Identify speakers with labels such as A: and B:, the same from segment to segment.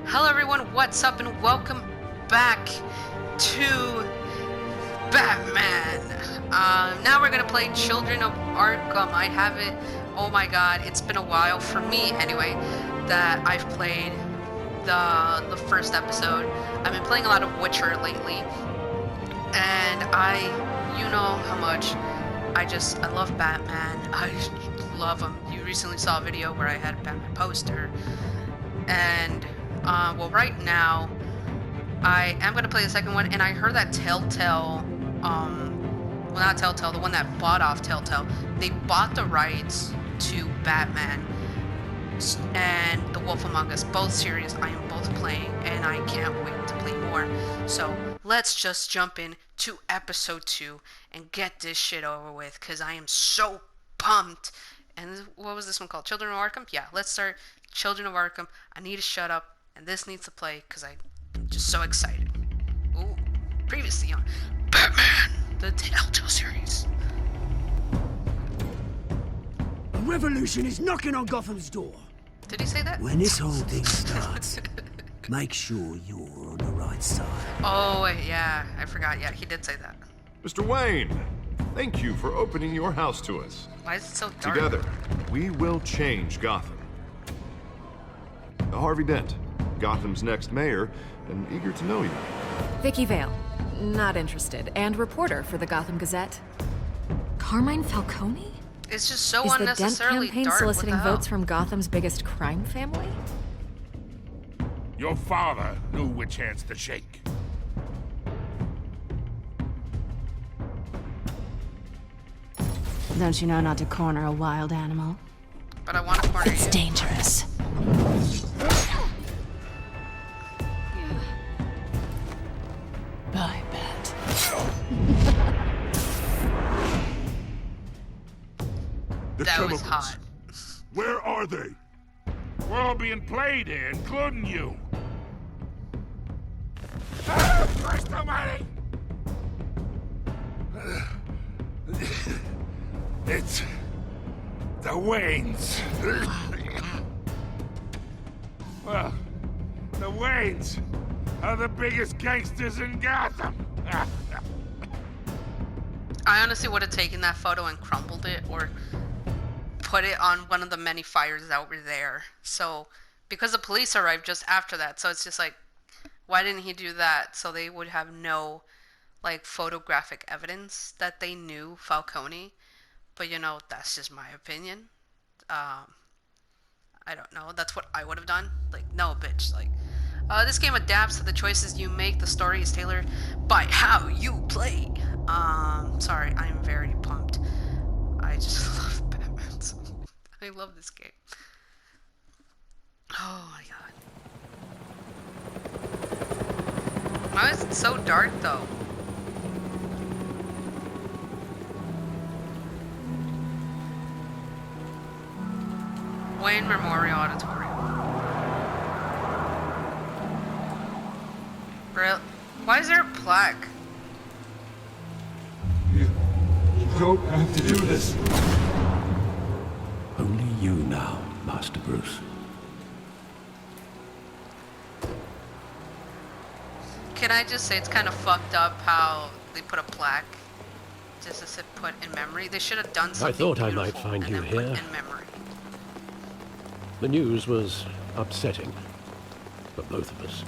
A: Hello everyone, what's up and welcome back to Batman. Now we're gonna play Children of Arkham. I have it, oh my god, it's been a while, for me anyway, that I've played the first episode. I've been playing a lot of Witcher lately, and you know how much I love Batman. I love him. You recently saw a video where I had a Batman poster, and well, right now I am going to play the second one, and I heard that Telltale, well, not Telltale, the one that bought off Telltale, they bought the rights to Batman and The Wolf Among Us, both series I am both playing, and I can't wait to play more. So let's just jump in to episode 2 and get this shit over with, because I am so pumped. And what was this one called? Children of Arkham? Yeah, let's start Children of Arkham. I need to shut up, and this needs to play, because I'm just so excited. Ooh, previously on Batman, the Telltale series.
B: A revolution is knocking on Gotham's door.
A: Did he say that?
B: When this whole thing starts, make sure you're on the right side.
A: Oh, wait, yeah, I forgot. Yeah, he did say that.
C: Mr. Wayne, thank you for opening your house to us.
A: Why is it so dark?
C: Together, we will change Gotham. Harvey Dent, Gotham's next mayor, and eager to know you.
D: Vicky Vale, not interested, and reporter for the Gotham Gazette. Carmine Falcone?
A: It's just so
D: Is the Dent
A: unnecessarily
D: campaign
A: dark.
D: soliciting
A: What the hell?
D: votes from Gotham's biggest crime family?
E: Your father knew which hands to shake.
F: Don't you know not to corner a wild animal?
A: But I want to corner
F: It's
A: you.
F: dangerous. I bet.
E: The
A: That was
E: chemicals.
A: hot.
E: Where are they? We're all being played here, including you. Christ almighty! It's the Waynes. Well, the Waynes are the biggest gangsters in Gotham.
A: I honestly would have taken that photo and crumbled it, or put it on one of the many fires that were there. So, because the police arrived just after that, so it's just like, why didn't he do that? So they would have no, like, photographic evidence that they knew Falcone. But, you know, that's just my opinion. I don't know. That's what I would have done. Like, no, bitch. Like, this game adapts to the choices you make. The story is tailored by how you play. Sorry, I'm very pumped. I just love Batman so much. I love this game. Oh my god. Why is it so dark though? Wayne Memorial Auditorium. Why is there a plaque?
G: You don't have to do this.
B: Only you now, Master Bruce.
A: Can I just say it's kind of fucked up how they put a plaque just as it put in memory? They should have done something
H: thought I might
A: beautiful
H: find
A: and
H: you
A: then put
H: here.
A: in memory.
H: The news was upsetting for both of us.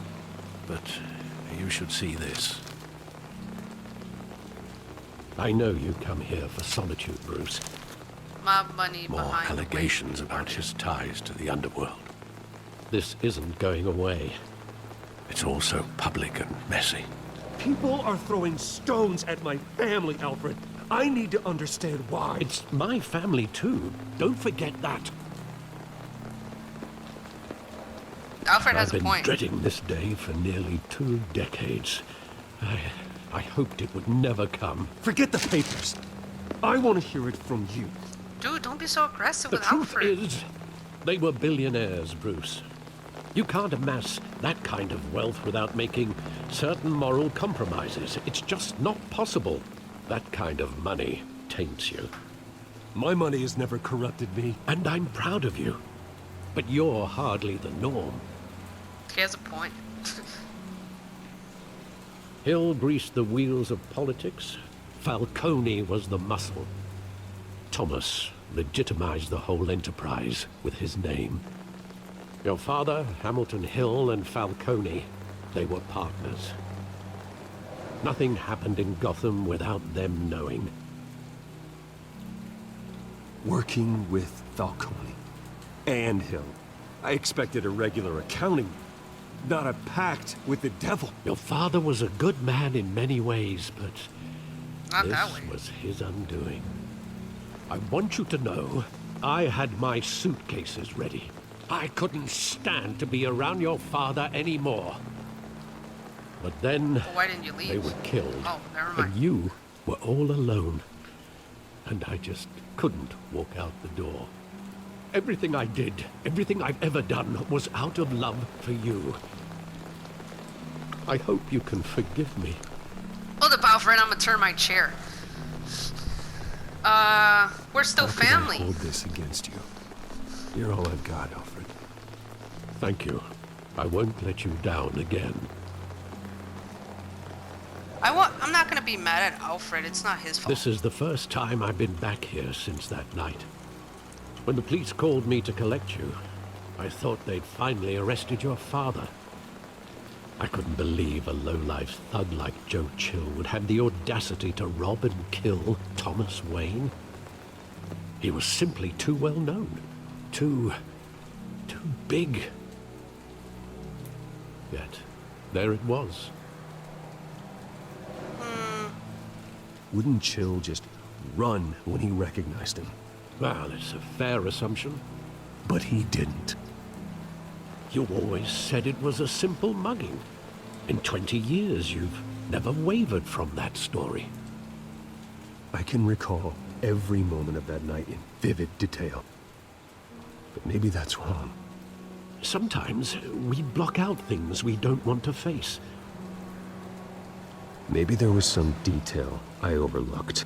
I: But you should see this.
H: I know you come here for solitude, Bruce.
A: Mob money
I: More
A: behind
I: allegations
A: Wayne.
I: about his ties to the underworld.
H: This isn't going away.
I: It's all so public and messy.
J: People are throwing stones at my family, Alfred. I need to understand why.
H: It's my family too. Don't forget that.
A: Alfred has
H: I've
A: a
H: been
A: point.
H: dreading this day for nearly 2 decades. I hoped it would never come.
J: Forget the papers. I want to hear it from you.
A: Dude, don't be so aggressive
H: The
A: with
H: truth
A: Alfred.
H: is, they were billionaires, Bruce. You can't amass that kind of wealth without making certain moral compromises. It's just not possible. That kind of money taints you.
J: My money has never corrupted me.
H: And I'm proud of you. But you're hardly the norm.
A: He has a point.
H: Hill greased the wheels of politics. Falcone was the muscle. Thomas legitimized the whole enterprise with his name. Your father, Hamilton Hill, and Falcone, they were partners. Nothing happened in Gotham without them knowing.
J: Working with Falcone and Hill. I expected a regular accounting, not a pact with the devil.
H: Your father was a good man in many ways, but
A: Not that way.
H: this was his undoing. I want you to know, I had my suitcases ready. I couldn't stand to be around your father anymore. But then,
A: Well, why didn't you leave?
H: they were killed.
A: Oh, never mind.
H: And you were all alone. And I just couldn't walk out the door. Everything I did, everything I've ever done, was out of love for you. I hope you can forgive me.
A: Hold up, Alfred. I'm gonna turn my chair. We're still
J: How could I
A: family.
J: hold this against you? You're all I've got, Alfred.
H: Thank you. I won't let you down again.
A: I'm not gonna be mad at Alfred. It's not his fault.
H: This is the first time I've been back here since that night. When the police called me to collect you, I thought they'd finally arrested your father. I couldn't believe a low-life thug like Joe Chill would have the audacity to rob and kill Thomas Wayne. He was simply too well known. Too big. Yet, there it was.
J: Wouldn't Chill just run when he recognized him?
H: Well, it's a fair assumption.
J: But he didn't.
H: You always said it was a simple mugging. In 20 years, you've never wavered from that story.
J: I can recall every moment of that night in vivid detail. But maybe that's wrong.
H: Sometimes we block out things we don't want to face.
J: Maybe there was some detail I overlooked.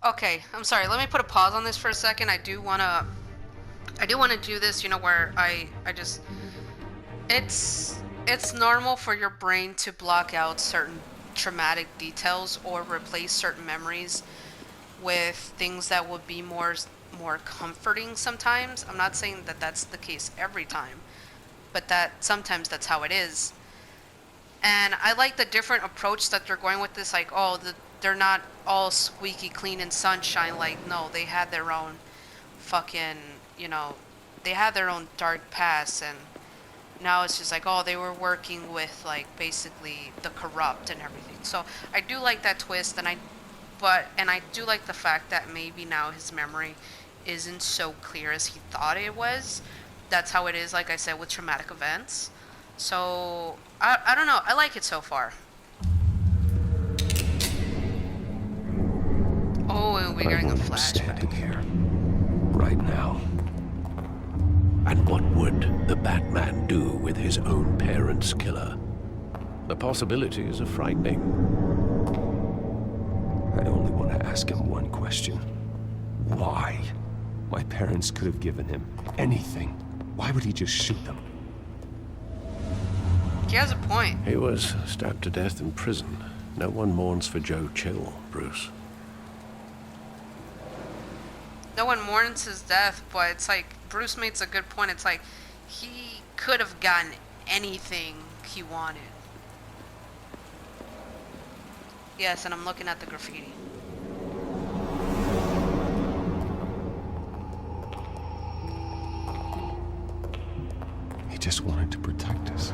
A: Okay, I'm sorry. Let me put a pause on this for a second. I do wanna do this, you know, where I just, it's normal for your brain to block out certain traumatic details or replace certain memories with things that would be more comforting sometimes. I'm not saying that that's the case every time, but that sometimes that's how it is. And I like the different approach that they're going with this, like, oh, they're not all squeaky clean and sunshine. Like, no, they had their own fucking, you know, they had their own dark past, and now it's just like, oh, they were working with, like, basically the corrupt and everything. So I do like that twist, and I do like the fact that maybe now his memory isn't so clear as he thought it was. That's how it is, like I said, with traumatic events. So I don't know, I like it so far. Oh, and we're getting a
J: Standing
A: flashback.
J: here, right now.
H: And what would the Batman do with his own parents' killer? The possibilities are frightening.
J: I only want to ask him one question. Why? My parents could have given him anything. Why would he just shoot them?
A: He has a point.
H: He was stabbed to death in prison. No one mourns for Joe Chill, Bruce.
A: No one mourns his death, but it's like, Bruce makes a good point. It's like, he could have gotten anything he wanted. Yes, and I'm looking at the graffiti.
J: He just wanted to protect us.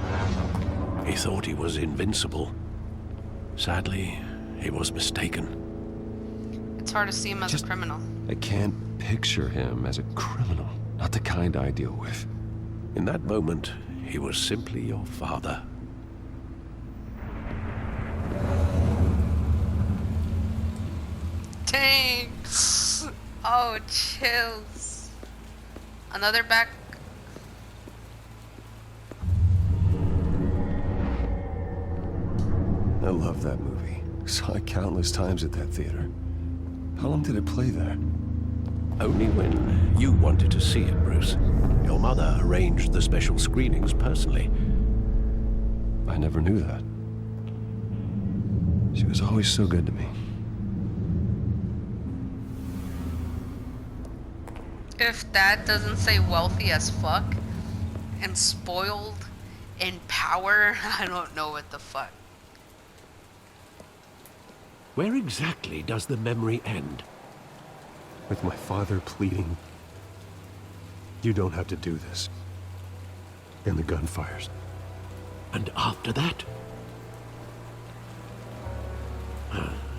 H: He thought he was invincible. Sadly, he was mistaken.
A: It's hard to see him as a criminal.
J: I can't picture him as a criminal. Not the kind I deal with.
H: In that moment, he was simply your father.
A: Dang! Oh, chills. Another back.
J: I love that movie. Saw it countless times at that theater. How long did it play there?
I: Only when you wanted to see it, Bruce. Your mother arranged the special screenings personally.
J: I never knew that. She was always so good to me.
A: If that doesn't say wealthy as fuck and spoiled in power, I don't know what the fuck.
H: Where exactly does the memory end?
J: With my father pleading, "You don't have to do this." And the gun fires.
H: And after that?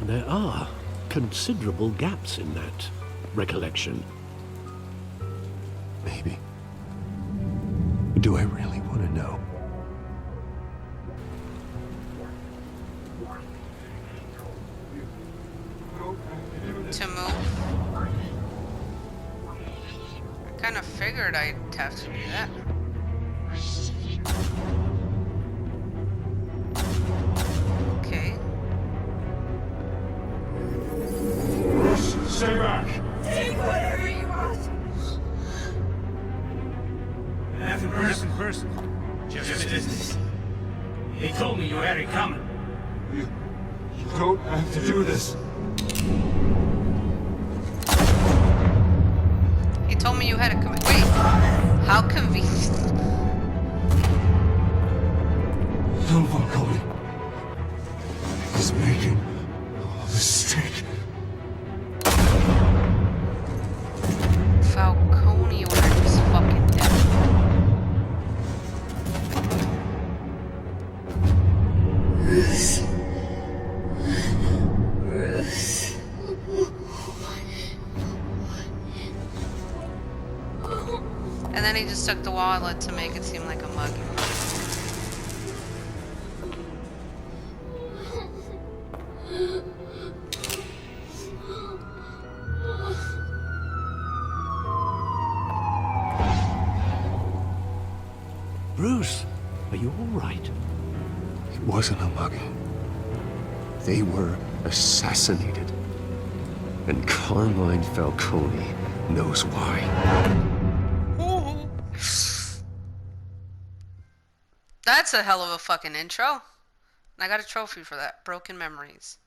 H: There are considerable gaps in that recollection.
J: Maybe. Do I really want to know?
A: To move. I kind of figured I'd have to do that. Okay.
G: Stay back!
K: Take whatever you want!
E: Person.
K: Just business. He told me you had it coming.
G: You don't have to do this.
A: He told me you had a commit. Wait, how convenient.
G: Little Falcone is making a mistake.
A: Falcone ordered his fucking death.
K: Bruce.
A: And then he just took the wallet to make it seem like a mug.
H: Bruce, are you all right?
J: It wasn't a mugging. They were assassinated. And Carmine Falcone knows why.
A: That's a hell of a fucking intro. And I got a trophy for that. Broken memories.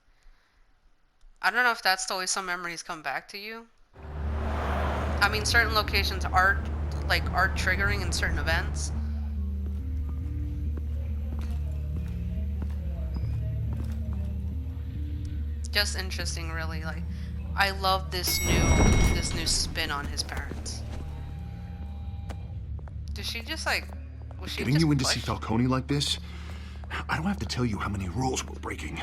A: I don't know if that's the way some memories come back to you. I mean, certain locations are triggering in certain events. Just interesting, really. Like, I love this new spin on his parents. Did she just like? Was she
C: Getting
A: just
C: you in to
A: pushed?
C: see Falcone like this? I don't have to tell you how many rules we're breaking.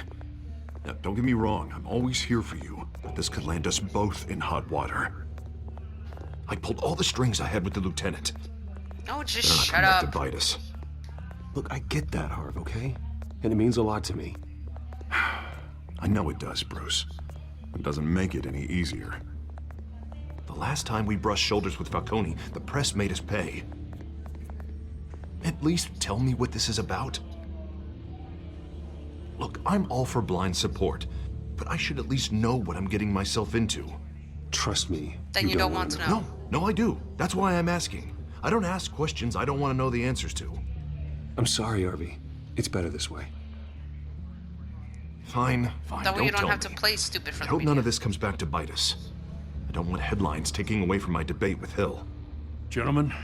C: Now, don't get me wrong, I'm always here for you, but this could land us both in hot water. I pulled all the strings I had with the lieutenant.
A: No, just
C: They're not
A: shut
C: coming back
A: up.
C: to bite us.
J: Look, I get that, Harv, okay? And it means a lot to me.
C: I know it does, Bruce. It doesn't make it any easier. The last time we brushed shoulders with Falcone, the press made us pay. At least tell me what this is about. Look, I'm all for blind support, but I should at least know what I'm getting myself into.
J: Trust me.
A: Then you don't want to know.
C: No, I do. That's why I'm asking. I don't ask questions I don't want to know the answers to.
J: I'm sorry, Harvey. It's better this way.
C: Fine.
A: That way you don't
C: tell
A: have to
C: me.
A: play stupid for
C: I
A: the
C: hope
A: media.
C: none of this comes back to bite us. I don't want headlines taking away from my debate with Hill.
E: Gentlemen,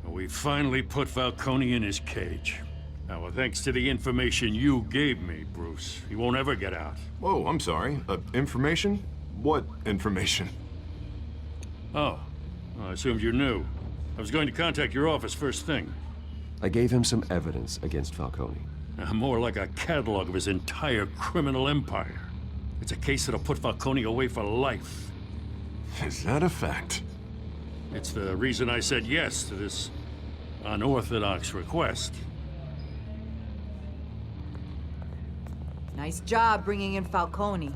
E: we finally put Falcone in his cage. Now, thanks to the information you gave me, Bruce, he won't ever get out.
C: Whoa, I'm sorry. Information? What information?
E: Oh, I assumed you knew. I was going to contact your office first thing.
J: I gave him some evidence against Falcone.
E: More like a catalog of his entire criminal empire. It's a case that'll put Falcone away for life.
C: Is that a fact?
E: It's the reason I said yes to this unorthodox request.
L: Nice job bringing in Falcone.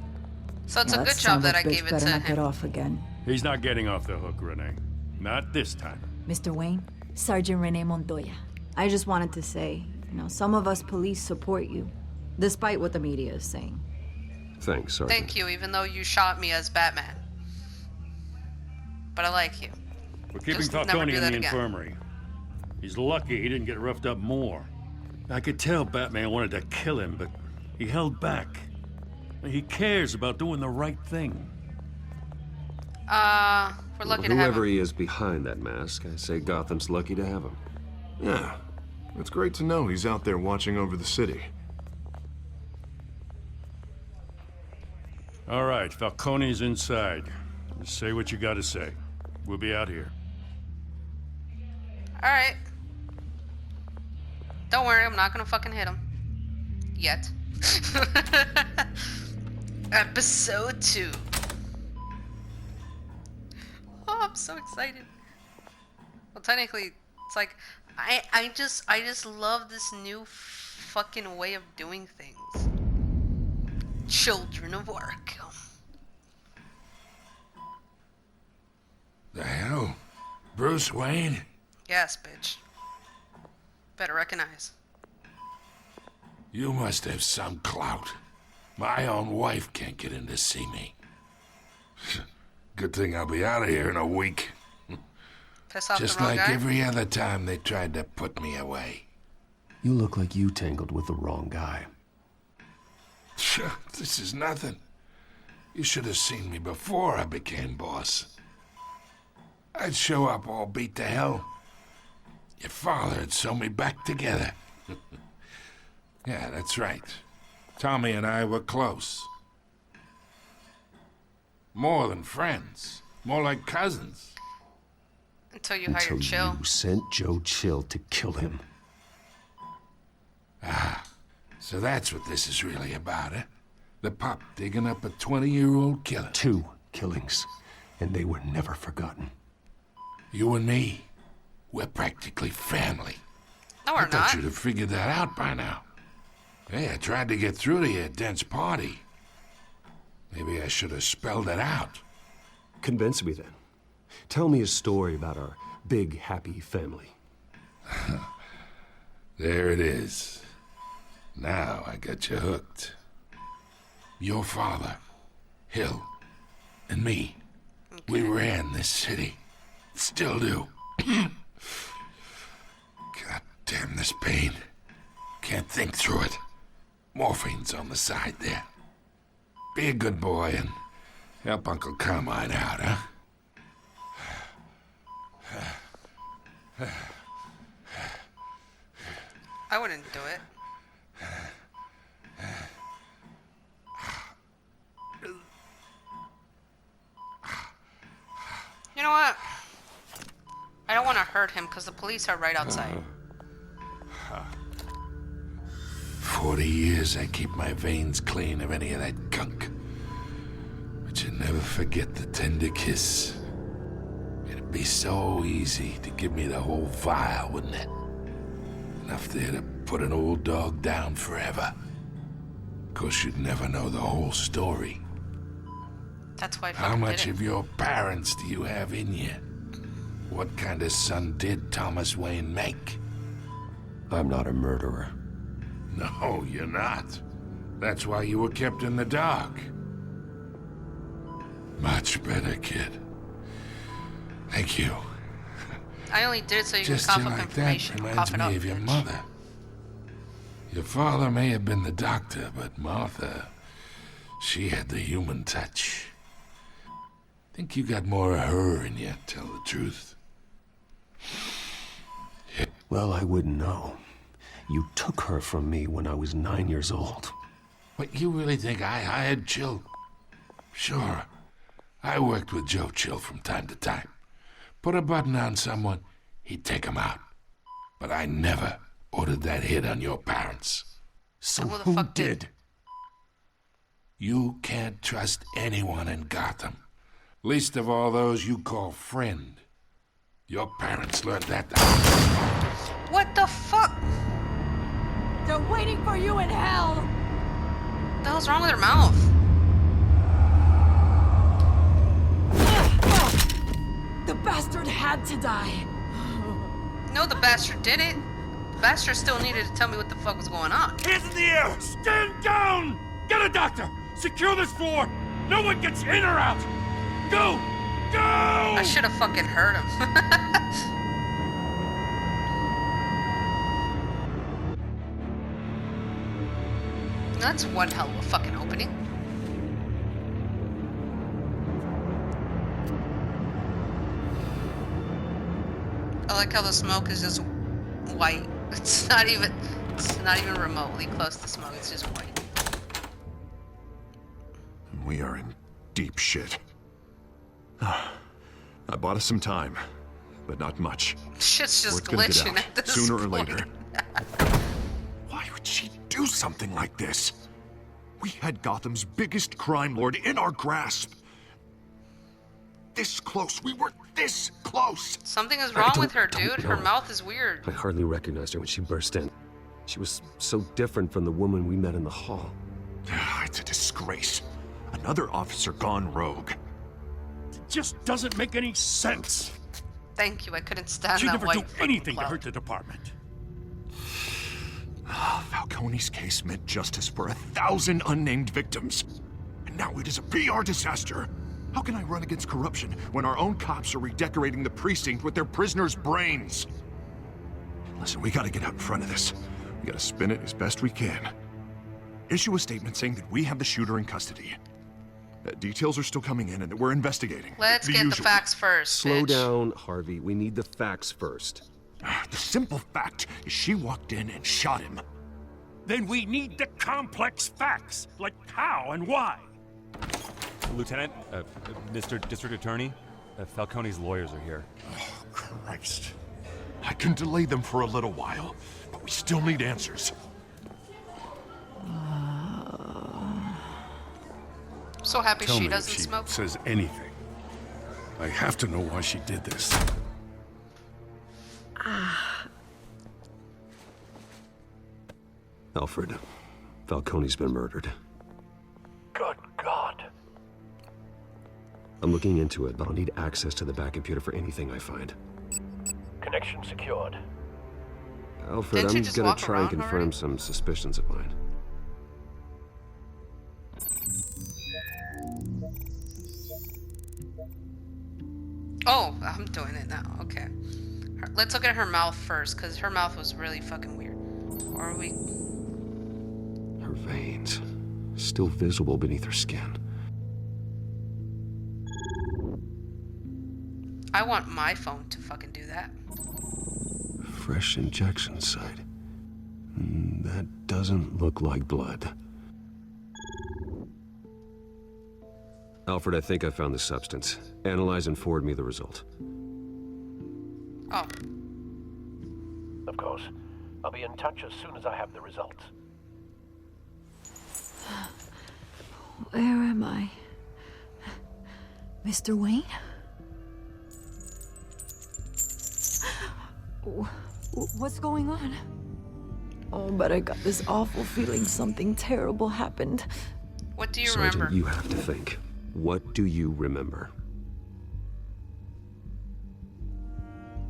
A: So it's a
L: That
A: good
L: son
A: job
L: of a
A: that I
L: bitch
A: gave it
L: better
A: to
L: not get
A: him.
L: off again.
E: He's not getting off the hook, Renee. Not this time.
D: Mr. Wayne, Sergeant Renee Montoya.
L: I just wanted to say, some of us police support you, despite what the media is saying.
J: Thanks, Sergeant.
A: Thank you, even though you shot me as Batman. But I like you.
E: We're keeping
A: Just never
E: Falcone
A: do
E: in
A: that
E: the
A: again.
E: infirmary. He's lucky he didn't get roughed up more. I could tell Batman wanted to kill him, but he held back. He cares about doing the right thing.
A: We're lucky to have
J: Whoever
A: him.
J: he is behind that mask, I say Gotham's lucky to have him.
C: Yeah, it's great to know he's out there watching over the city.
E: All right, Falcone's inside. Just say what you gotta say. We'll be out here.
A: Alright. Don't worry, I'm not gonna fucking hit him. Yet. Episode 2. Oh, I'm so excited. Well, technically, it's like, I just love this new fucking way of doing things. Children of Arkham.
M: The hell? Bruce Wayne?
A: Yes, bitch. Better recognize.
M: You must have some clout. My own wife can't get in to see me. Good thing I'll be out of here in a week.
A: Piss off
M: Just
A: the wrong
M: like
A: guy?
M: every other time they tried to put me away.
J: You look like you tangled with the wrong guy.
M: This is nothing. You should have seen me before I became boss. I'd show up all beat to hell. Your father had sewn me back together. Yeah, that's right. Tommy and I were close. More than friends. More like cousins.
A: Until you hired Chill.
J: You sent Joe Chill to kill him.
M: Ah, so that's what this is really about, eh? The pup digging up a 20-year-old killer.
J: 2 killings, and they were never forgotten.
M: You and me, we're practically family.
A: No, we're
M: I thought
A: not.
M: you'd have figured that out by now. Hey, I tried to get through to you at Dent's party. Maybe I should have spelled it out.
J: Convince me then. Tell me a story about our big, happy family.
M: There it is. Now I got you hooked. Your father, Hill, and me, we ran this city. Still do. God damn this pain. Can't think through it. Morphine's on the side there. Be a good boy and help Uncle Carmine out, huh?
A: I wouldn't do it. You know what? I don't want to hurt him because the police are right outside.
M: 40 years I keep my veins clean of any of that gunk. But you never forget the tender kiss. It'd be so easy to give me the whole vial, wouldn't it? Enough there to put an old dog down forever. Of course, you'd never know the whole story.
A: That's why I
M: How
A: fucking
M: much
A: did it.
M: of your parents do you have in you? What kind of son did Thomas Wayne make?
J: I'm not a murderer.
M: No, you're not. That's why you were kept in the dark. Much better, kid. Thank you.
A: I only did it so you
M: Just
A: can
M: you
A: cough up
M: like that
A: information.
M: reminds
A: Cough it
M: me
A: up,
M: of your
A: bitch.
M: mother. Your father may have been the doctor, but Martha, she had the human touch. Think you got more of her in you, tell the truth.
J: Well, I wouldn't know. You took her from me when I was 9 years old.
M: What, you really think I hired Chill? Sure. I worked with Joe Chill from time to time. Put a button on someone, he'd take him out. But I never ordered that hit on your parents.
J: So
A: Who the
J: who
A: fuck
J: did?
A: did?
M: You can't trust anyone in Gotham. Least of all those you call friend. Your parents learned that.
A: What the fuck?
L: They're waiting for you in hell!
A: What the hell's wrong with her mouth?
L: The bastard had to die.
A: No, the bastard didn't. The bastard still needed to tell me what the fuck was going on.
E: Hands in the air! Stand down! Get a doctor! Secure this floor! No one gets in or out! Go! Go!
A: I should have fucking heard him. That's one hell of a fucking opening. I like how the smoke is just white. It's not even remotely close to smoke. It's just white.
C: We are in deep shit. I bought us some time, but not much.
A: Shit's just
C: We're gonna get
A: glitching
C: out,
A: at this
C: sooner or
A: point.
C: later. Why would she do something like this? We had Gotham's biggest crime lord in our grasp. This close. We were this close.
A: Something is wrong with her, dude. Her mouth is weird.
J: I hardly recognized her when she burst in. She was so different from the woman we met in the hall.
C: It's a disgrace. Another officer gone rogue.
E: It just doesn't make any sense.
A: Thank you. I couldn't stand
E: She'd
A: that
E: never
A: white
E: do
A: fucking
E: anything to
A: cloud.
E: hurt the department.
C: Falcone's case meant justice for 1,000 unnamed victims. And now it is a PR disaster. How can I run against corruption when our own cops are redecorating the precinct with their prisoners' brains? Listen, we gotta get out in front of this. We gotta spin it as best we can. Issue a statement saying that we have the shooter in custody. Details are still coming in and that we're investigating.
A: Let's get the facts first.
J: Slow
A: bitch.
J: down, Harvey. We need the facts first.
C: The simple fact is she walked in and shot him.
E: Then we need the complex facts, like how and why.
N: Lieutenant, Mr. District Attorney, Falcone's lawyers are here.
C: Oh, Christ. I can delay them for a little while, but we still need answers.
A: So happy
E: Tell
A: she
E: me
A: doesn't
E: if she
A: smoke.
E: says anything. I have to know why she did this.
J: Alfred, Falcone's been murdered.
H: Good God.
J: I'm looking into it, but I'll need access to the back computer for anything I find.
H: Connection secured.
J: Alfred,
A: Didn't you
J: I'm
A: just
J: gonna
A: walk
J: try and
A: around
J: confirm
A: already?
J: some suspicions of mine.
A: Oh, I'm doing it now. Okay. Let's look at her mouth first, because her mouth was really fucking weird. Or are we...
J: Her veins, still visible beneath her skin.
A: I want my phone to fucking do that.
J: Fresh injection site. That doesn't look like blood. Alfred, I think I found the substance. Analyze and forward me the result.
A: Oh.
H: Of course. I'll be in touch as soon as I have the results.
L: Where am I? Mr. Wayne? What's going on? Oh, but I got this awful feeling something terrible happened.
A: What do you
J: Sergeant,
A: remember?
J: you have to think. What do you remember?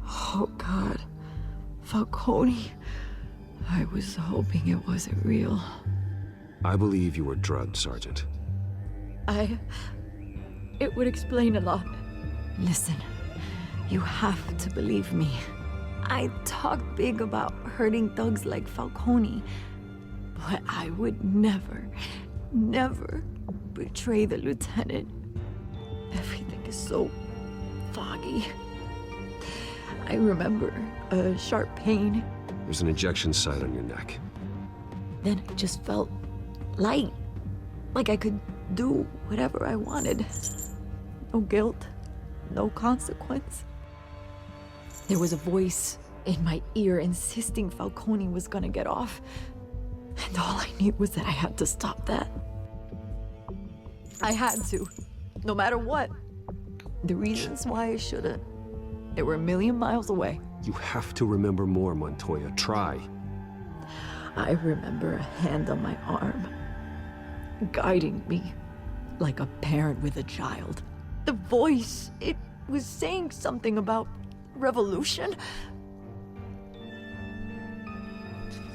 L: Oh, God. Falcone. I was hoping it wasn't real.
J: I believe you were drugged, Sergeant.
L: It would explain a lot. Listen, you have to believe me. I talk big about hurting thugs like Falcone, but I would never betray the lieutenant. Everything is so foggy. I remember a sharp pain.
J: There's an injection site on your neck.
L: Then it just felt light, like I could do whatever I wanted. No guilt, no consequence. There was a voice in my ear insisting Falcone was gonna get off. And all I knew was that I had to stop that. I had to, no matter what. The reasons why I shouldn't, they were a million miles away.
J: You have to remember more, Montoya. Try.
L: I remember a hand on my arm, guiding me like a parent with a child. The voice, it was saying something about revolution.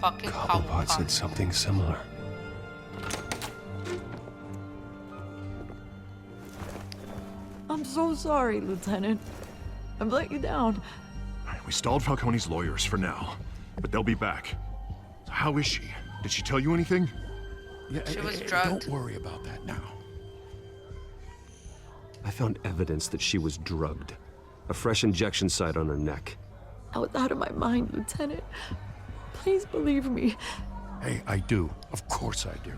A: Fucking
J: Cobblepot said something similar.
L: I'm so sorry, Lieutenant. I've let you down.
C: We stalled Falcone's lawyers for now, but they'll be back. So how is she? Did she tell you anything?
A: Yeah, she was drugged.
I: Don't worry about that now.
J: I found evidence that she was drugged. A fresh injection site on her neck.
L: I was out of my mind, Lieutenant. Please believe me.
E: Hey, I do. Of course I do.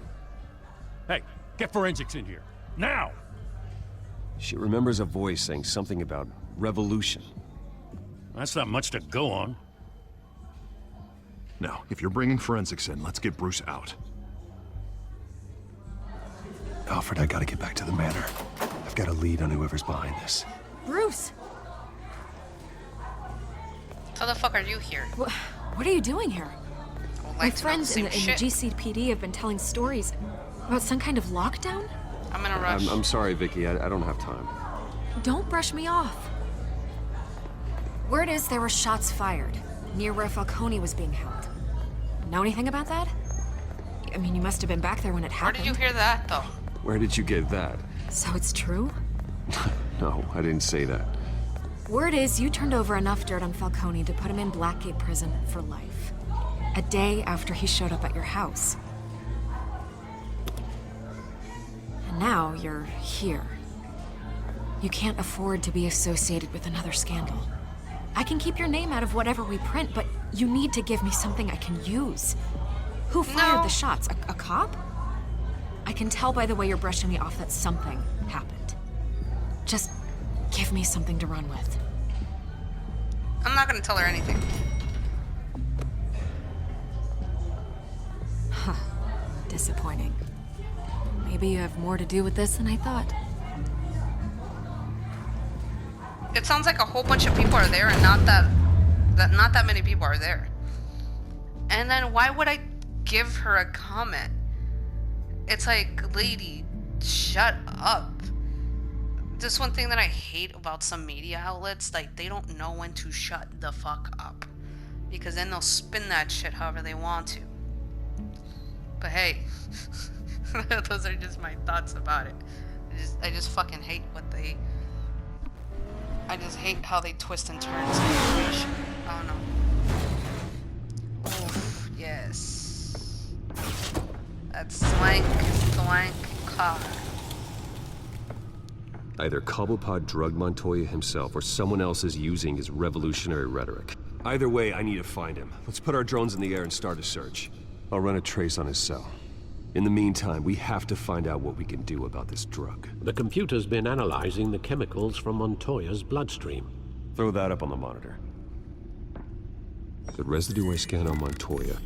E: Hey, get forensics in here. Now!
J: She remembers a voice saying something about revolution.
E: That's not much to go on.
C: Now, if you're bringing forensics in, let's get Bruce out.
J: Alfred, I gotta get back to the manor. I've got a lead on whoever's behind this.
D: Bruce!
A: How the fuck are you here?
D: What are you doing here? My friends in the GCPD have been telling stories about some kind of lockdown?
A: I'm in a rush.
J: I'm sorry, Vicky. I don't have time.
D: Don't brush me off. Word is there were shots fired near where Falcone was being held. Know anything about that? I mean, you must have been back there when it happened.
A: Where did you hear that, though?
J: Where did you get that?
D: So it's true?
J: No, I didn't say that.
D: Word is you turned over enough dirt on Falcone to put him in Blackgate Prison for life. A day after he showed up at your house. And now you're here. You can't afford to be associated with another scandal. I can keep your name out of whatever we print, but you need to give me something I can use. Who fired the shots? A cop? I can tell by the way you're brushing me off that something happened. Just give me something to run with.
A: I'm not gonna tell her anything.
D: Huh. Disappointing. Maybe you have more to do with this than I thought.
A: It sounds like a whole bunch of people are there and not that many people are there. And then why would I give her a comment? It's like, lady, shut up. This one thing that I hate about some media outlets, like, they don't know when to shut the fuck up. Because then they'll spin that shit however they want to. But hey, those are just my thoughts about it. I just fucking hate what they... I just hate how they twist and turn information. I don't know. Oof, yes. That's swank car.
J: Either Cobblepot drugged Montoya himself, or someone else is using his revolutionary rhetoric. Either way, I need to find him. Let's put our drones in the air and start a search. I'll run a trace on his cell. In the meantime, we have to find out what we can do about this drug.
H: The computer's been analyzing the chemicals from Montoya's bloodstream.
J: Throw that up on the monitor. The residue I scan on Montoya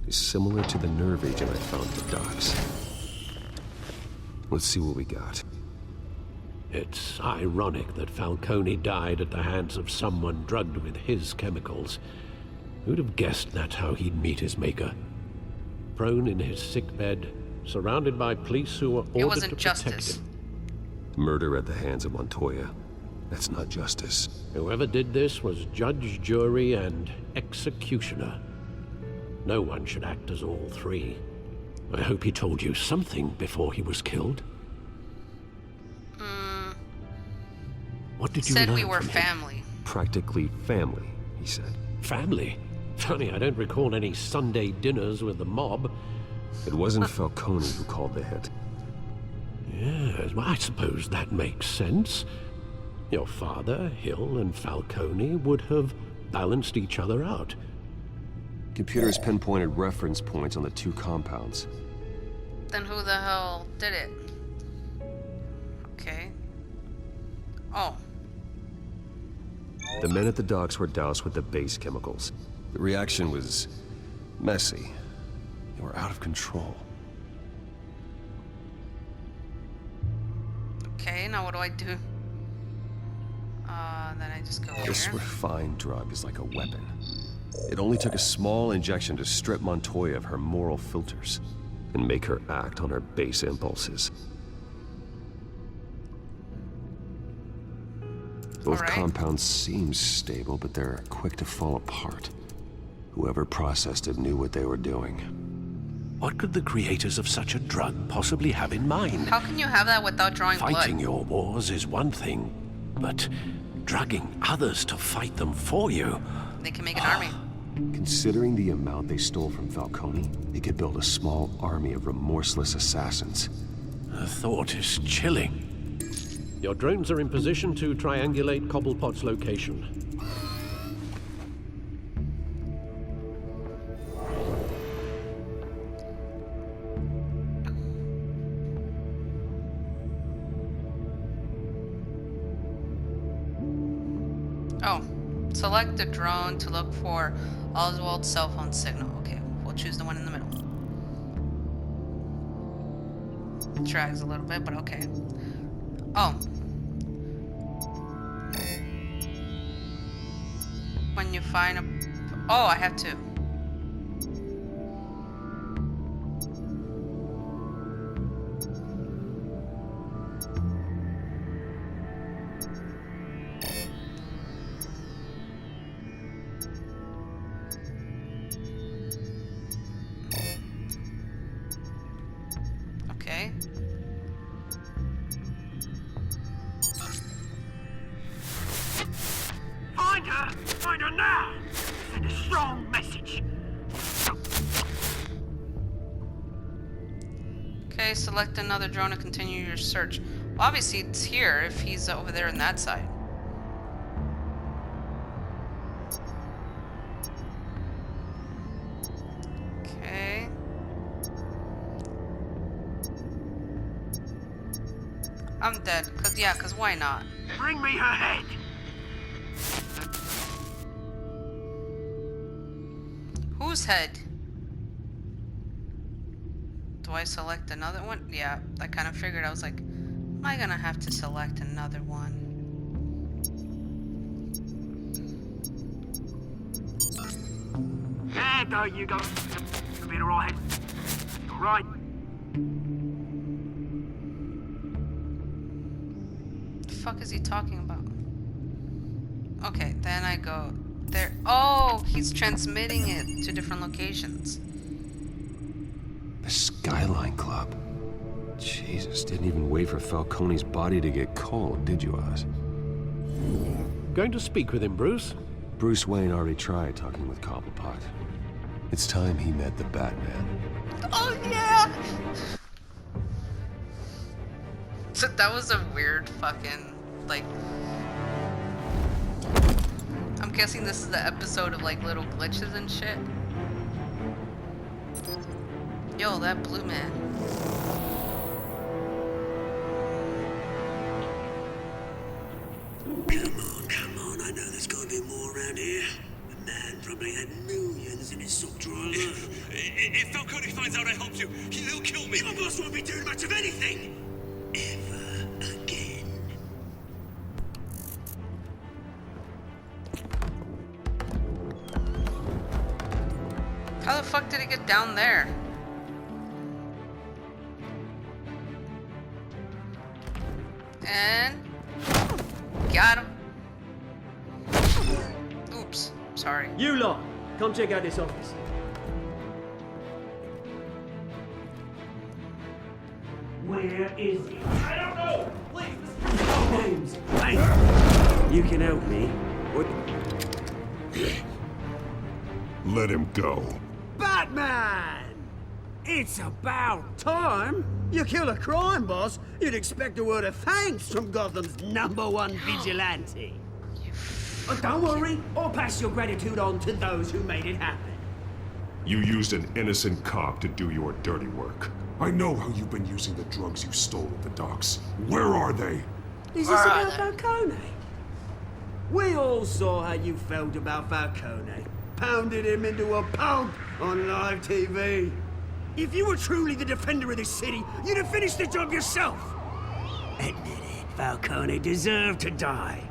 J: is similar to the nerve agent I found at the docks. Let's see what we got.
H: It's ironic that Falcone died at the hands of someone drugged with his chemicals. Who'd have guessed that's how he'd meet his maker? Prone in his sickbed, surrounded by police who were ordered to protect him.
J: Murder at the hands of Montoya. That's not justice.
H: Whoever did this was judge, jury, and executioner. No one should act as all three. I hope he told you something before he was killed. What did you learn
A: Said we were
H: from
A: family.
H: him?
J: Practically family, he said.
H: Family? Funny, I don't recall any Sunday dinners with the mob.
J: It wasn't Falcone who called the hit.
H: Yes, well, I suppose that makes sense. Your father, Hill, and Falcone would have balanced each other out.
J: Computers pinpointed reference points on the two compounds.
A: Then who the hell did it? Okay. Oh.
J: The men at the docks were doused with the base chemicals. The reaction was messy. They were out of control.
A: Okay, now what do I do? Then I just go
J: This
A: here.
J: refined drug is like a weapon. It only took a small injection to strip Montoya of her moral filters and make her act on her base impulses. Both compounds seem stable, but they're quick to fall apart. Whoever processed it knew what they were doing.
H: What could the creators of such a drug possibly have in mind?
A: How can you have that without drawing
H: Fighting
A: blood?
H: your wars is one thing, but drugging others to fight them for you...
A: They can make an army.
J: Considering the amount they stole from Falcone, they could build a small army of remorseless assassins.
H: The thought is chilling. Your drones are in position to triangulate Cobblepot's location.
A: Oh, select the drone to look for Oswald's cell phone signal. Okay, we'll choose the one in the middle. It drags a little bit, but okay. Oh. When you find a... Oh, I have to. Okay.
O: Find her now! Send a strong message.
A: Okay, select another drone to continue your search. Well, obviously it's here if he's over there on that side. Okay. I'm dead, cause why not?
O: Bring me her head!
A: Whose head? Do I select another one? Yeah, I kind of figured. I was like, am I gonna have to select another one?
O: There you go. You'll be alright. Alright.
A: The fuck is he talking about? Okay, then I go there. Oh, he's transmitting it to different locations.
J: The Skyline Club. Jesus, didn't even wait for Falcone's body to get cold, did you, Oz?
H: Going to speak with him, Bruce?
J: Bruce Wayne already tried talking with Cobblepot. It's time he met the Batman.
A: Oh, yeah! So that was a weird fucking, like... I'm guessing this is the episode of, like, little glitches and shit. Yo, that blue man.
B: Come on, I know there's gotta be more around here. The man probably had millions in his sock drawer. If Falcone finds out I helped you, he'll kill me. Your boss won't be doing much of anything. Ever again.
A: How the fuck did he get down there? And... got him. Oops, sorry.
K: You lot, come check out this office.
O: Where is he? I don't know! Please!
K: Names.
B: Hey, you can help me. What?
C: Let him go.
K: Batman! It's about time. You kill a crime boss, you'd expect a word of thanks from Gotham's #1 vigilante. But don't worry, I'll pass your gratitude on to those who made it happen.
C: You used an innocent cop to do your dirty work. I know how you've been using the drugs you stole at the docks. Where are they?
K: Is this about Falcone? We all saw how you felt about Falcone. Pounded him into a pulp on live TV. If you were truly the defender of this city, you'd have finished the job yourself. Admit it, Falcone deserved to die.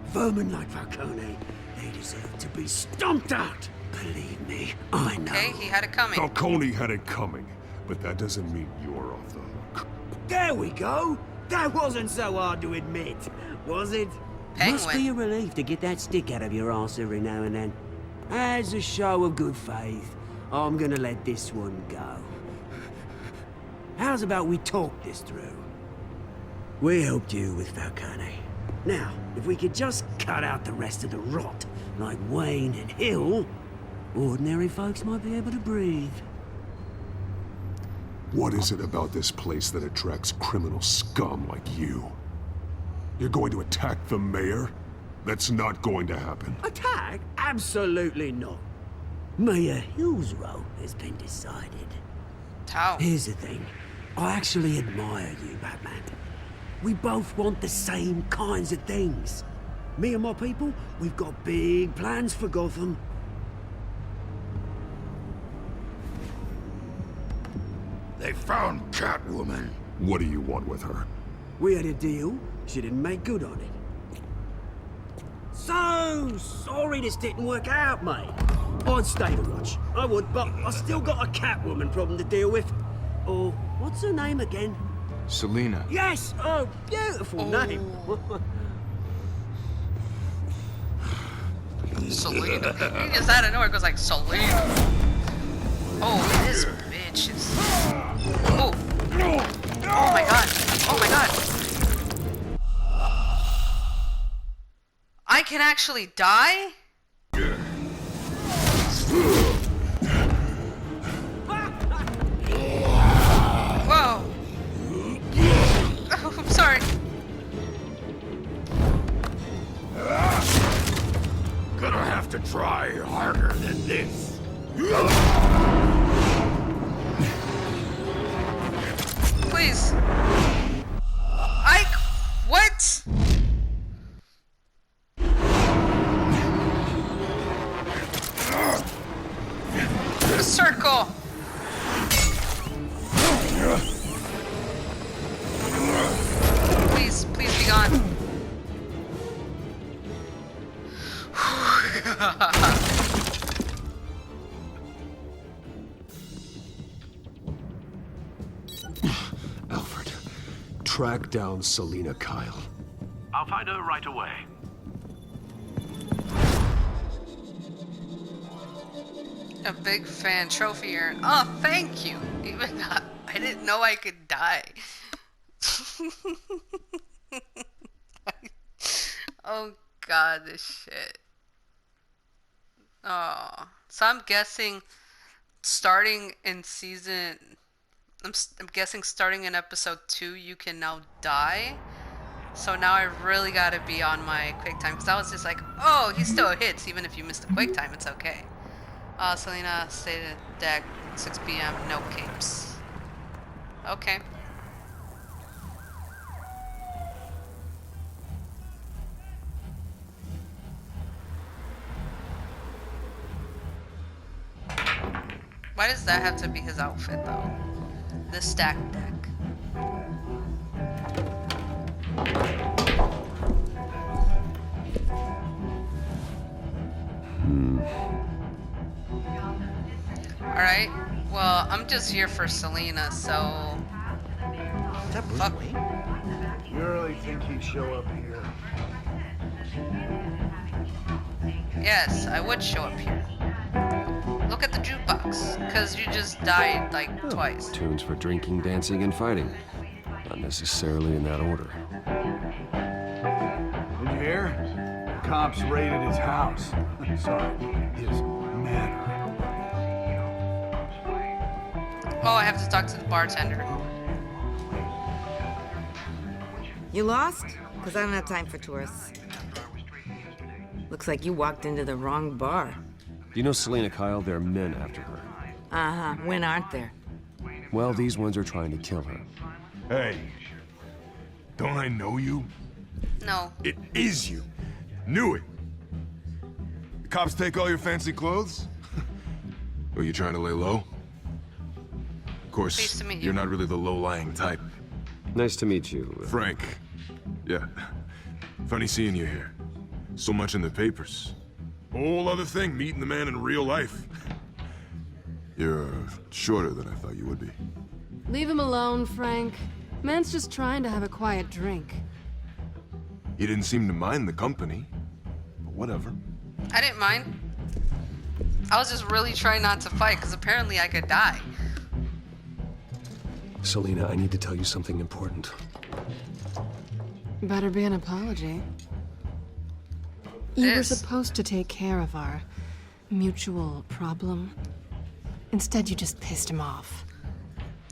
K: Vermin like Falcone, they deserve to be stomped out. Believe me, I know.
A: Okay, he had it coming.
C: Falcone had it coming, but that doesn't mean you're off the hook.
K: There we go. That wasn't so hard to admit, was it?
A: Penguin.
K: Must be a relief to get that stick out of your arse every now and then. As a show of good faith, I'm gonna let this one go. how's about we talk this through? We helped you with Falcone. Now, if we could just cut out the rest of the rot, like Wayne and Hill, ordinary folks might be able to breathe.
G: What is it about this place that attracts criminal scum like you? You're going to attack the mayor? That's not going to happen.
K: Attack? Absolutely not. Mayor Hill's role has been decided.
A: How?
K: Here's the thing. I actually admire you, Batman. We both want the same kinds of things. Me and my people, we've got big plans for Gotham.
M: They found Catwoman.
G: What do you want with her?
K: We had a deal. She didn't make good on it. So sorry this didn't work out, mate. I'd stay to watch. I would, but I still got a Catwoman problem to deal with. Or, what's her name again?
P: Selina.
K: Yes! Oh, beautiful name.
A: Selena. He just out of nowhere goes like, Selena. Oh, this bitch is... Oh. Oh my god. Oh my god. I can actually die? Whoa. Oh, I'm sorry.
M: Gonna have to try harder than this.
A: Please. What? The circle. Please, please be gone.
G: Alfred, track down Selina Kyle.
H: I'll find her right away.
A: A big fan trophy earned. Oh, thank you. Even I didn't know I could die. Oh god, this shit. Oh, so I'm guessing starting in season. I'm guessing starting in episode 2, you can now die. So now I really gotta be on my quick time because I was just like, oh, he still hits even if you miss the quick time. It's okay. Selena stayed at deck 6 p.m. No capes. Okay. Why does that have to be his outfit though? The stack deck. Alright, well, I'm just here for Selena, so...
Q: Is that Bruce Wayne? You really think he'd show up here?
A: Yes, I would show up here. Look at the jukebox, because you just died, like, twice.
J: Tunes for drinking, dancing, and fighting. Not necessarily in that order.
Q: Did you hear? The cops raided his house. Sorry, his manor.
A: Oh, I have to talk to the bartender.
R: You lost? Because I don't have time for tourists. Looks like you walked into the wrong bar.
J: Do you know Selina Kyle? There are men after her.
R: Uh-huh. When aren't there?
J: Well, these ones are trying to kill her.
G: Hey, don't I know you?
A: No.
G: It is you. Knew it. The cops take all your fancy clothes? Are you trying to lay low? Of course,
A: Pleased to meet you.
G: You're not really the low-lying type.
J: Nice to meet you.
G: Frank. Yeah. Funny seeing you here. So much in the papers. Whole other thing, meeting the man in real life. You're shorter than I thought you would be.
F: Leave him alone, Frank. Man's just trying to have a quiet drink.
G: You didn't seem to mind the company. But whatever.
A: I didn't mind. I was just really trying not to fight, because apparently I could die.
J: Selena, I need to tell you something important.
F: Better be an apology. You were supposed to take care of our mutual problem. Instead, you just pissed him off.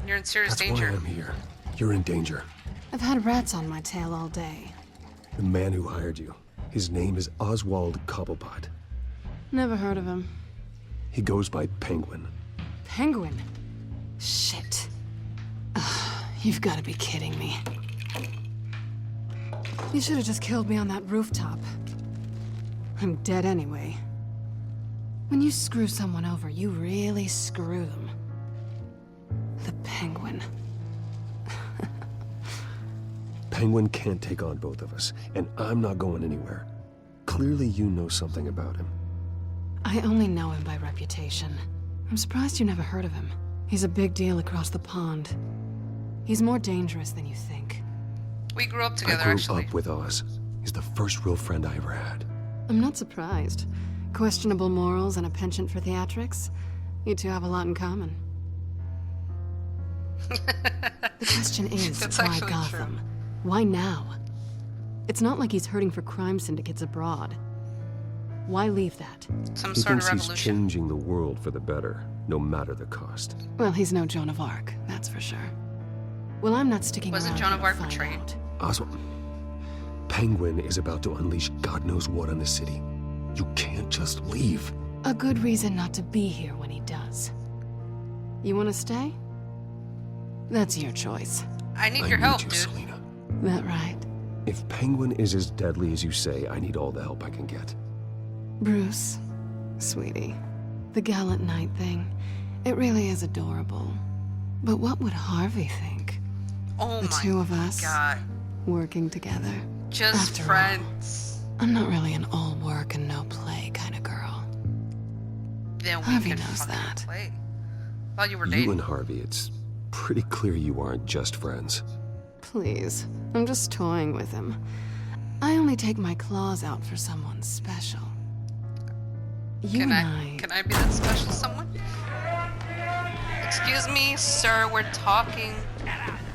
A: You're in serious
J: That's
A: danger.
J: why I'm here. You're in danger.
F: I've had rats on my tail all day.
J: The man who hired you, his name is Oswald Cobblepot.
F: Never heard of him.
J: He goes by Penguin.
F: Penguin? Shit. Ugh, you've got to be kidding me. You should have just killed me on that rooftop. I'm dead anyway. When you screw someone over, you really screw them. The Penguin.
J: Penguin can't take on both of us, and I'm not going anywhere. Clearly you know something about him.
F: I only know him by reputation. I'm surprised you never heard of him. He's a big deal across the pond. He's more dangerous than you think.
A: We grew up together,
J: I grew
A: actually.
J: up with Oz. He's the first real friend I ever had.
F: I'm not surprised. Questionable morals and a penchant for theatrics. You two have a lot in common. The question is,
A: That's
F: why
A: actually
F: Gotham?
A: true.
F: Why now? It's not like he's hurting for crime syndicates abroad. Why leave that?
A: Some
J: He
A: sort of
J: thinks he's
A: revolution.
J: changing the world for the better, no matter the cost.
F: Well, he's no Joan of Arc, that's for sure. Well, I'm not sticking
A: Wasn't
F: around
A: Joan
F: here
A: of
F: to
A: Arc
F: find
A: betrayed?
F: out.
J: Oswald, Penguin is about to unleash God knows what on the city. You can't just leave.
F: A good reason not to be here when he does. You want to stay? That's your choice.
A: I need your help, dude.
J: Selena.
F: That right?
J: If Penguin is as deadly as you say, I need all the help I can get.
F: Bruce, sweetie, the gallant knight thing, it really is adorable. But what would Harvey think?
A: Oh
F: The
A: my
F: two of us
A: God.
F: working together.
A: Just
F: After
A: friends.
F: all, I'm not really an all work and no play kind of girl.
A: Then we
F: Harvey
A: could
F: knows
A: fucking
F: that.
A: play. Thought you were
J: You
A: dating.
J: and Harvey, it's pretty clear you aren't just friends.
F: Please, I'm just toying with him. I only take my claws out for someone special. You
A: Can
F: and
A: I be that special someone? Excuse me, sir, we're talking.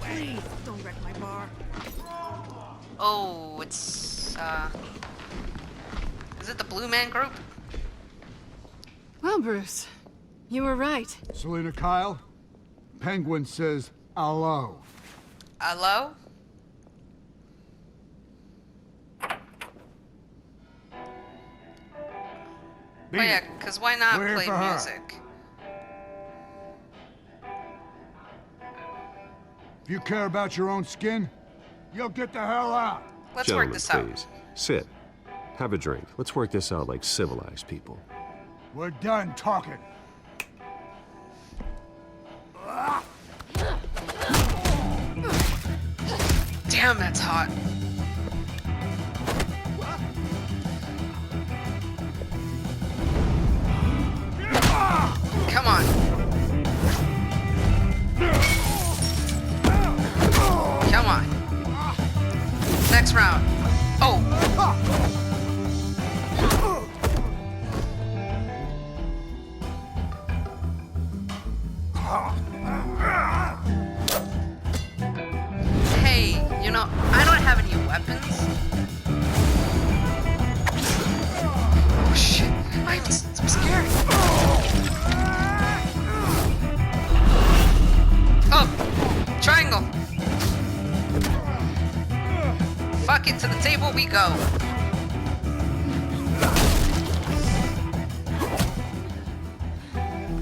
R: Please, don't wreck my bar.
A: Oh, it's is it the Blue Man Group?
F: Well, Bruce, you were right.
Q: Selena Kyle, Penguin says hello.
A: Hello?
Q: Beat
A: Oh yeah,
Q: it.
A: cause why not
Q: We're here
A: play
Q: for her.
A: music?
Q: If you care about your own skin, you'll get the hell out.
A: Let's
J: Gentlemen,
A: work this out.
J: please. Sit. Have a drink. Let's work this out like civilized people.
Q: We're done talking.
A: Damn, that's hot. Come on. Come on. Next round. Oh. Hey, you know, I don't have any weapons. Oh shit, I'm so scared. Oh, triangle. Fuck it, to the table we go.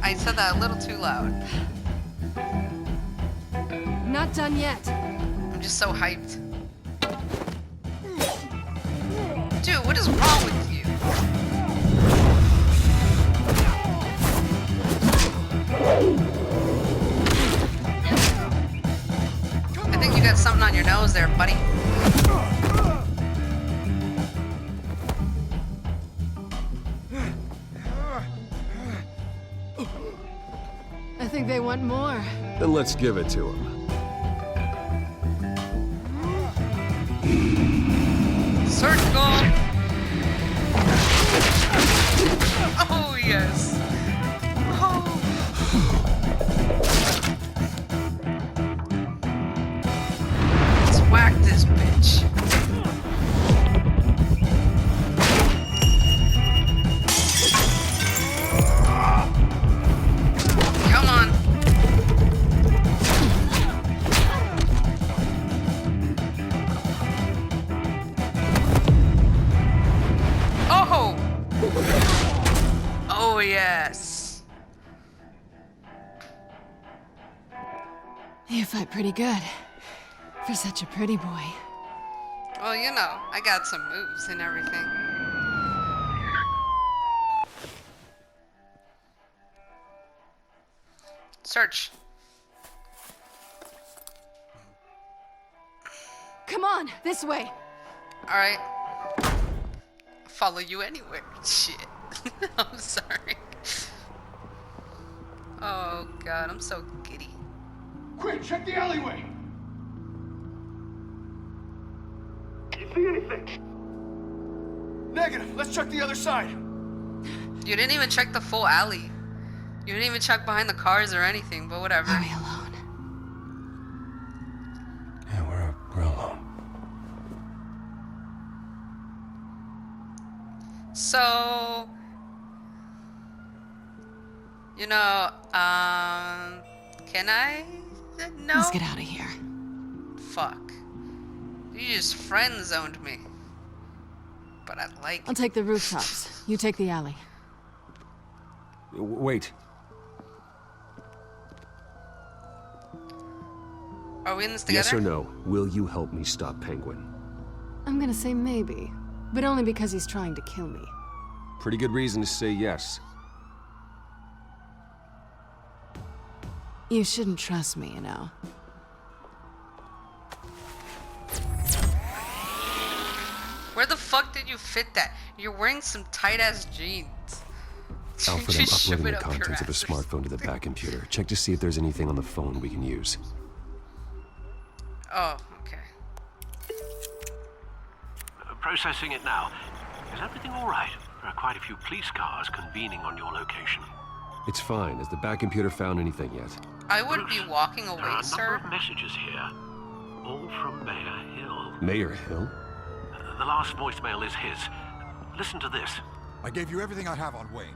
A: I said that a little too loud.
F: Not done yet.
A: I'm just so hyped. Dude, what is wrong with you? I think you got something on your nose there, buddy.
F: I think they want more.
J: Then let's give it to him.
A: Circle! Oh, yes. Oh. boy ass.
F: You fight pretty good. For such a pretty boy.
A: Well, you know, I got some moves and everything. Search.
F: Come on, this way.
A: Alright. Follow you anywhere. Shit. I'm sorry. Oh god, I'm so giddy.
Q: Quick, check the alleyway.
O: You see anything?
Q: Negative. Let's check the other side.
A: You didn't even check the full alley. You didn't even check behind the cars or anything, but whatever.
F: Are we alone?
M: Yeah, we're alone.
A: So, you know, can I? No.
F: Let's get out of here.
A: Fuck. You just friend zoned me. But I like.
F: I'll take the rooftops. You take the alley.
J: Wait.
A: Are we in this together?
J: Yes or no? Will you help me stop Penguin?
F: I'm gonna say maybe, but only because he's trying to kill me.
J: Pretty good reason to say yes.
F: You shouldn't trust me, you know.
A: Where the fuck did you fit that? You're wearing some tight-ass jeans.
J: Alfred, I'm
A: Just shove
J: uploading
A: it
J: the
A: up your
J: contents of a
A: ass or
J: smartphone to the back computer. Check to see if there's anything on the phone we can use.
A: Oh, okay.
I: Processing it now. Is everything all right? There are quite a few police cars convening on your location.
J: It's fine. Has the back computer found anything yet?
A: I would be walking
I: There
A: away,
I: are a
A: sir.
I: number of messages here, all from Mayor Hill.
J: Mayor Hill?
I: The last voicemail is his. Listen to this.
P: I gave you everything I have on Wayne.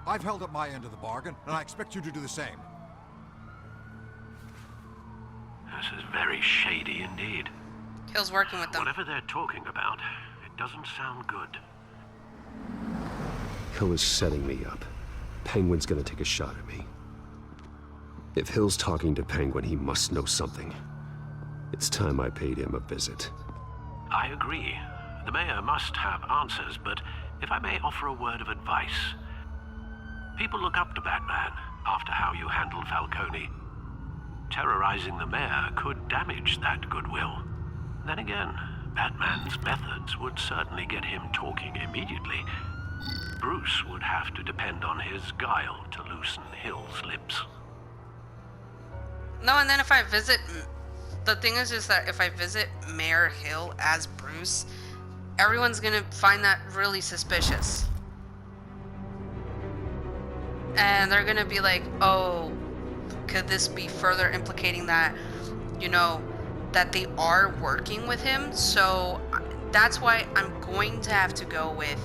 P: I've held up my end of the bargain, and I expect you to do the same.
I: This is very shady indeed.
A: Hill's working with them.
I: Whatever they're talking about, it doesn't sound good.
J: Hill is setting me up. Penguin's gonna take a shot at me. If Hill's talking to Penguin, he must know something. It's time I paid him a visit.
I: I agree. The mayor must have answers, but if I may offer a word of advice. People look up to Batman after how you handled Falcone. Terrorizing the mayor could damage that goodwill. Then again, Batman's methods would certainly get him talking immediately. Bruce would have to depend on his guile to loosen Hill's lips.
A: No, and then if I visit, the thing is just that if I visit Mayor Hill as Bruce, everyone's gonna find that really suspicious. And they're gonna be like, oh, could this be further implicating that, you know, that they are working with him? So that's why I'm going to have to go with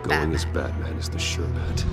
J: Going as Batman is the sure bet.